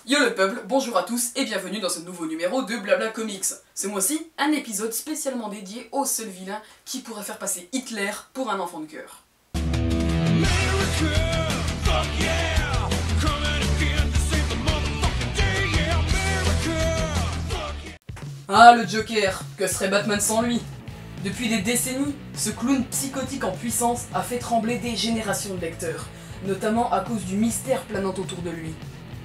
Yo le peuple, bonjour à tous et bienvenue dans ce nouveau numéro de Blabla Comics. Ce mois-ci, un épisode spécialement dédié au seul vilain qui pourrait faire passer Hitler pour un enfant de cœur. Ah le Joker, que serait Batman sans lui? Depuis des décennies, ce clown psychotique en puissance a fait trembler des générations de lecteurs, notamment à cause du mystère planant autour de lui.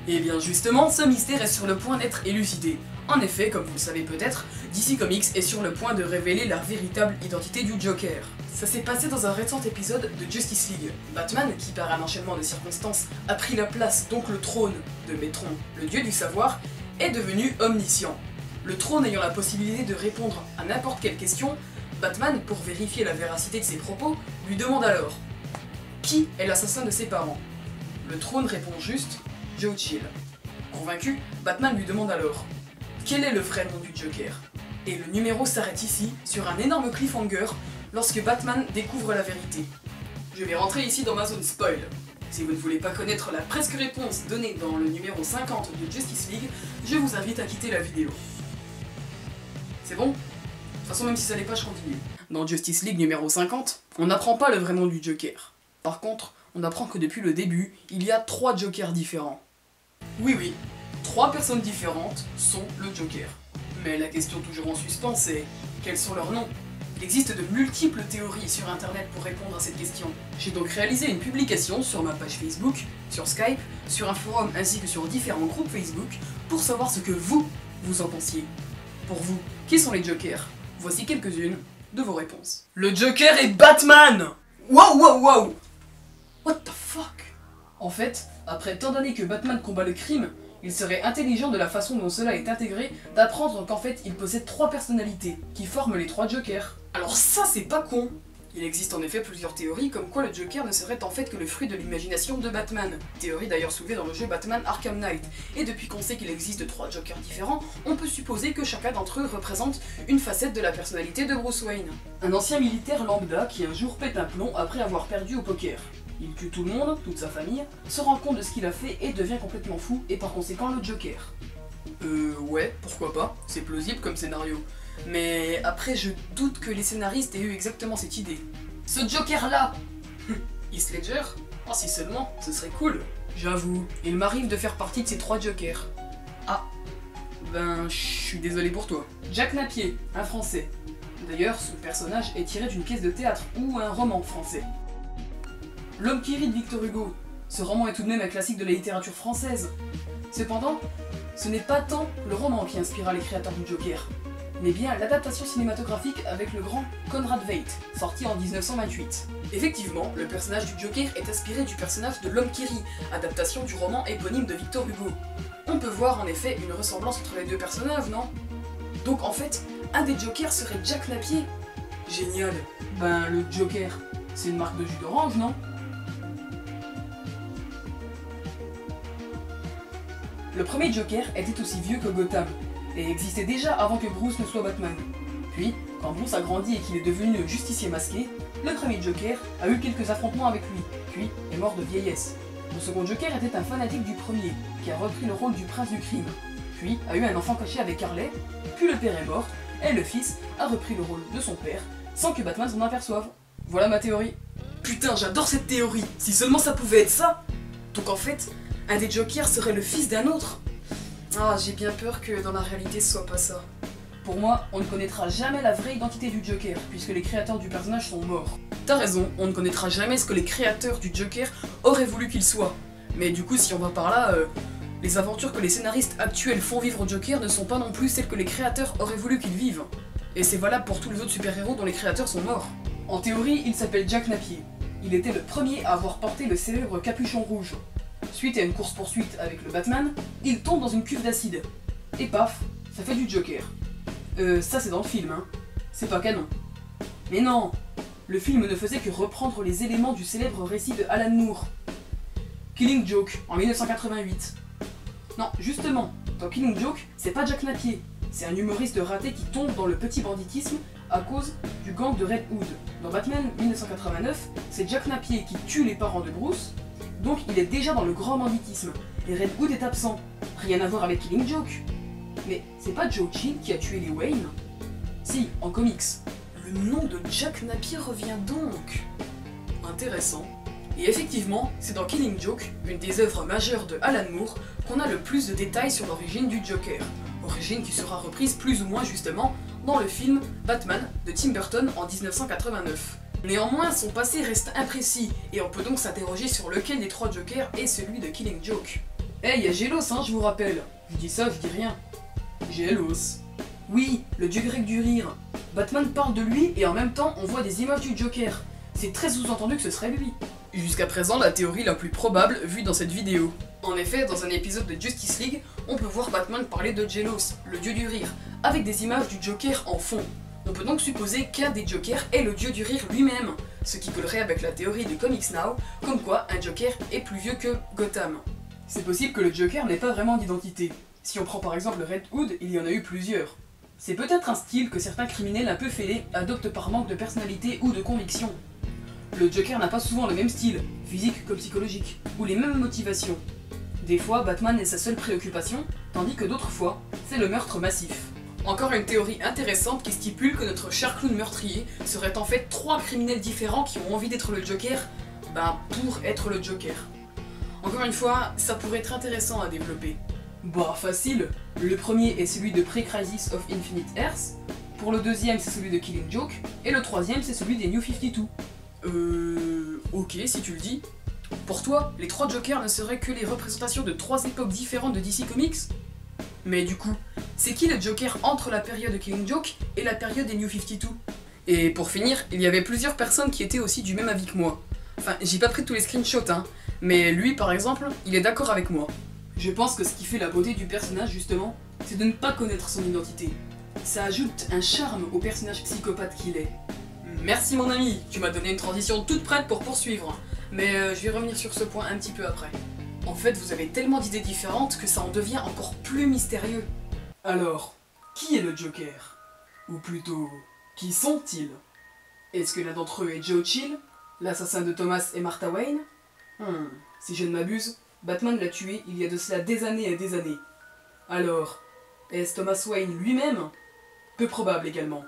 Et bien justement, ce mystère est sur le point d'être élucidé. En effet, comme vous le savez peut-être, DC Comics est sur le point de révéler la véritable identité du Joker. Ça s'est passé dans un récent épisode de Justice League. Batman, qui par un enchaînement de circonstances a pris la place, donc le trône, de Métron, le dieu du savoir, est devenu omniscient. Le trône ayant la possibilité de répondre à n'importe quelle question, Batman, pour vérifier la véracité de ses propos, lui demande alors « Qui est l'assassin de ses parents ?» Le trône répond juste « Joe Chill ». Convaincu, Batman lui demande alors « Quel est le vrai nom du Joker ?» Et le numéro s'arrête ici, sur un énorme cliffhanger, lorsque Batman découvre la vérité. Je vais rentrer ici dans ma zone spoil. Si vous ne voulez pas connaître la presque réponse donnée dans le numéro 50 de Justice League, je vous invite à quitter la vidéo. C'est bon ? De toute façon, même si ça l'est pas, je continue. Dans Justice League numéro 50, on n'apprend pas le vrai nom du Joker. Par contre, on apprend que depuis le début, il y a 3 Jokers différents. Oui, 3 personnes différentes sont le Joker. Mais la question toujours en suspens, c'est quels sont leurs noms? Il existe de multiples théories sur internet pour répondre à cette question. J'ai donc réalisé une publication sur ma page Facebook, sur Skype, sur un forum ainsi que sur différents groupes Facebook pour savoir ce que vous en pensiez. Pour vous, qui sont les Jokers? Voici quelques-unes de vos réponses. Le Joker est Batman! Wow! What the fuck? En fait, après tant d'années que Batman combat le crime, il serait intelligent de la façon dont cela est intégré d'apprendre qu'en fait il possède 3 personnalités, qui forment les 3 Jokers. Alors ça c'est pas con! Il existe en effet plusieurs théories comme quoi le Joker ne serait en fait que le fruit de l'imagination de Batman. Théorie d'ailleurs soulevée dans le jeu Batman Arkham Knight. Et depuis qu'on sait qu'il existe 3 Jokers différents, on peut supposer que chacun d'entre eux représente une facette de la personnalité de Bruce Wayne. Un ancien militaire lambda qui un jour pète un plomb après avoir perdu au poker. Il tue tout le monde, toute sa famille, se rend compte de ce qu'il a fait et devient complètement fou et par conséquent le Joker. Ouais, pourquoi pas, c'est plausible comme scénario. Mais après je doute que les scénaristes aient eu exactement cette idée. Ce Joker là Heath Ledger? Oh si seulement, ce serait cool. J'avoue, il m'arrive de faire partie de ces 3 Jokers. Ah, ben je suis désolé pour toi. Jack Napier, un français. D'ailleurs, son personnage est tiré d'une pièce de théâtre ou un roman français. L'homme qui rit de Victor Hugo. Ce roman est tout de même un classique de la littérature française. Cependant, ce n'est pas tant le roman qui inspira les créateurs du Joker, mais bien l'adaptation cinématographique avec le grand Conrad Veidt, sorti en 1928. Effectivement, le personnage du Joker est inspiré du personnage de l'homme qui rit, adaptation du roman éponyme de Victor Hugo. On peut voir en effet une ressemblance entre les deux personnages, non? Donc en fait, un des Jokers serait Jack Napier. Génial. Ben le Joker, c'est une marque de jus d'orange, non? Le premier Joker était aussi vieux que Gotham, et existait déjà avant que Bruce ne soit Batman. Puis, quand Bruce a grandi et qu'il est devenu le justicier masqué, le premier Joker a eu quelques affrontements avec lui, puis est mort de vieillesse. Le second Joker était un fanatique du premier, qui a repris le rôle du prince du crime, puis a eu un enfant caché avec Harley, puis le père est mort, et le fils a repris le rôle de son père, sans que Batman s'en aperçoive. Voilà ma théorie. Putain, j'adore cette théorie, si seulement ça pouvait être ça! Donc en fait, un des Jokers serait le fils d'un autre. Ah, j'ai bien peur que dans la réalité ce soit pas ça. Pour moi, on ne connaîtra jamais la vraie identité du Joker, puisque les créateurs du personnage sont morts. T'as raison, on ne connaîtra jamais ce que les créateurs du Joker auraient voulu qu'il soit. Mais du coup, si on va par là, les aventures que les scénaristes actuels font vivre au Joker ne sont pas non plus celles que les créateurs auraient voulu qu'il vive. Et c'est valable pour tous les autres super-héros dont les créateurs sont morts. En théorie, il s'appelle Jack Napier. Il était le premier à avoir porté le célèbre capuchon rouge. Suite à une course-poursuite avec le Batman, il tombe dans une cuve d'acide. Et paf, ça fait du Joker. Ça c'est dans le film, hein. C'est pas canon. Mais non, le film ne faisait que reprendre les éléments du célèbre récit de Alan Moore. Killing Joke, en 1988. Non, justement, dans Killing Joke, c'est pas Jack Napier. C'est un humoriste raté qui tombe dans le petit banditisme à cause du gang de Red Hood. Dans Batman 1989, c'est Jack Napier qui tue les parents de Bruce, donc il est déjà dans le grand banditisme, et Red Hood est absent. Rien à voir avec Killing Joke. Mais c'est pas Joe Chill qui a tué les Wayne? Si, en comics. Le nom de Jack Napier revient donc. Intéressant. Et effectivement, c'est dans Killing Joke, une des œuvres majeures de Alan Moore, qu'on a le plus de détails sur l'origine du Joker. Origine qui sera reprise plus ou moins justement dans le film Batman de Tim Burton en 1989. Néanmoins, son passé reste imprécis, et on peut donc s'interroger sur lequel des 3 Jokers est celui de Killing Joke. Hey, y a Gélos, hein, je vous rappelle. Je dis ça, je dis rien. Gélos. Oui, le dieu grec du rire. Batman parle de lui et en même temps on voit des images du Joker. C'est très sous-entendu que ce serait lui. Jusqu'à présent, la théorie la plus probable vue dans cette vidéo. En effet, dans un épisode de Justice League, on peut voir Batman parler de Gélos, le dieu du rire, avec des images du Joker en fond. On peut donc supposer qu'un des Jokers est le dieu du rire lui-même, ce qui collerait avec la théorie de Comics Now, comme quoi un Joker est plus vieux que Gotham. C'est possible que le Joker n'ait pas vraiment d'identité. Si on prend par exemple Red Hood, il y en a eu plusieurs. C'est peut-être un style que certains criminels un peu fêlés adoptent par manque de personnalité ou de conviction. Le Joker n'a pas souvent le même style, physique comme psychologique, ou les mêmes motivations. Des fois, Batman est sa seule préoccupation, tandis que d'autres fois, c'est le meurtre massif. Encore une théorie intéressante qui stipule que notre cher clown meurtrier serait en fait 3 criminels différents qui ont envie d'être le Joker, pour être le Joker. Encore une fois, ça pourrait être intéressant à développer. Bah facile, le premier est celui de Pre-Crisis of Infinite Earths, pour le deuxième c'est celui de Killing Joke, et le troisième c'est celui des New 52. Ok si tu le dis. Pour toi, les 3 Jokers ne seraient que les représentations de 3 époques différentes de DC Comics? Mais du coup, c'est qui le Joker entre la période de Killing Joke et la période des New 52? Et pour finir, il y avait plusieurs personnes qui étaient aussi du même avis que moi. Enfin, j'ai pas pris tous les screenshots, hein, mais lui par exemple, il est d'accord avec moi. Je pense que ce qui fait la beauté du personnage justement, c'est de ne pas connaître son identité. Ça ajoute un charme au personnage psychopathe qu'il est. Merci mon ami, tu m'as donné une transition toute prête pour poursuivre, mais je vais revenir sur ce point un petit peu après. En fait, vous avez tellement d'idées différentes que ça en devient encore plus mystérieux. Alors, qui est le Joker? Ou plutôt, qui sont-ils? Est-ce que l'un d'entre eux est Joe Chill, l'assassin de Thomas et Martha Wayne? Si je ne m'abuse, Batman l'a tué il y a de cela des années et des années. Alors, est-ce Thomas Wayne lui-même? Peu probable également.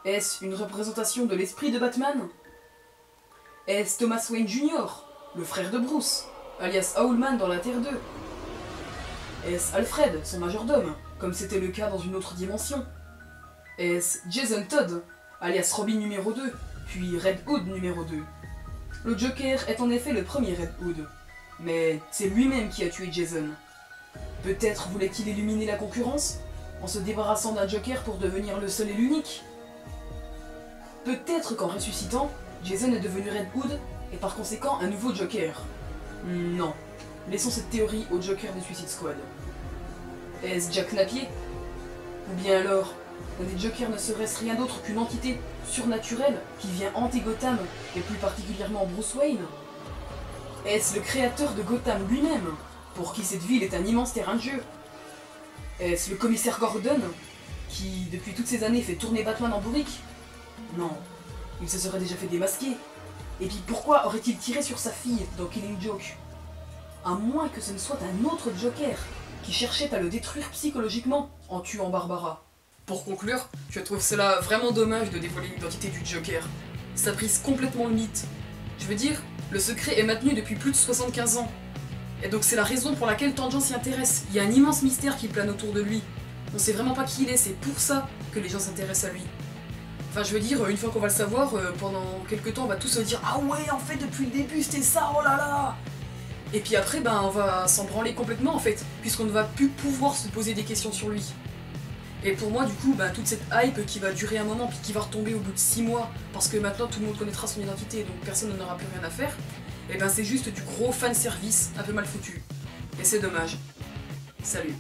Est-ce une représentation de l'esprit de Batman? Est-ce Thomas Wayne Jr., le frère de Bruce, alias Owlman dans la Terre 2? Est-ce Alfred, son majordome, comme c'était le cas dans une autre dimension? Est-ce Jason Todd, alias Robin numéro 2, puis Red Hood numéro 2? Le Joker est en effet le premier Red Hood, mais c'est lui-même qui a tué Jason. Peut-être voulait-il éliminer la concurrence, en se débarrassant d'un Joker pour devenir le seul et l'unique? Peut-être qu'en ressuscitant, Jason est devenu Red Hood, et par conséquent un nouveau Joker. Non. Laissons cette théorie au Joker de Suicide Squad. Est-ce Jack Napier? Ou bien alors, l'un des Jokers ne serait-ce rien d'autre qu'une entité surnaturelle qui vient hanter Gotham, et plus particulièrement Bruce Wayne? Est-ce le créateur de Gotham lui-même, pour qui cette ville est un immense terrain de jeu? Est-ce le commissaire Gordon, qui depuis toutes ces années fait tourner Batman en bourrique? Non, il se serait déjà fait démasquer. Et puis pourquoi aurait-il tiré sur sa fille dans Killing Joke? À moins que ce ne soit un autre Joker qui cherchait à le détruire psychologiquement en tuant Barbara. Pour conclure, je trouve cela vraiment dommage de dévoiler l'identité du Joker. Ça brise complètement le mythe. Je veux dire, le secret est maintenu depuis plus de 75 ans. Et donc c'est la raison pour laquelle tant de gens s'y intéressent. Il y a un immense mystère qui plane autour de lui. On sait vraiment pas qui il est, c'est pour ça que les gens s'intéressent à lui. Enfin, je veux dire, une fois qu'on va le savoir, pendant quelques temps, on va tous se dire « Ah ouais, en fait, depuis le début, c'était ça, oh là là !» Et puis après, on va s'en branler complètement, en fait, puisqu'on ne va plus pouvoir se poser des questions sur lui. Et pour moi, du coup, toute cette hype qui va durer un moment, puis qui va retomber au bout de 6 mois, parce que maintenant, tout le monde connaîtra son identité, donc personne n'en aura plus rien à faire, et c'est juste du gros fanservice un peu mal foutu. Et c'est dommage. Salut.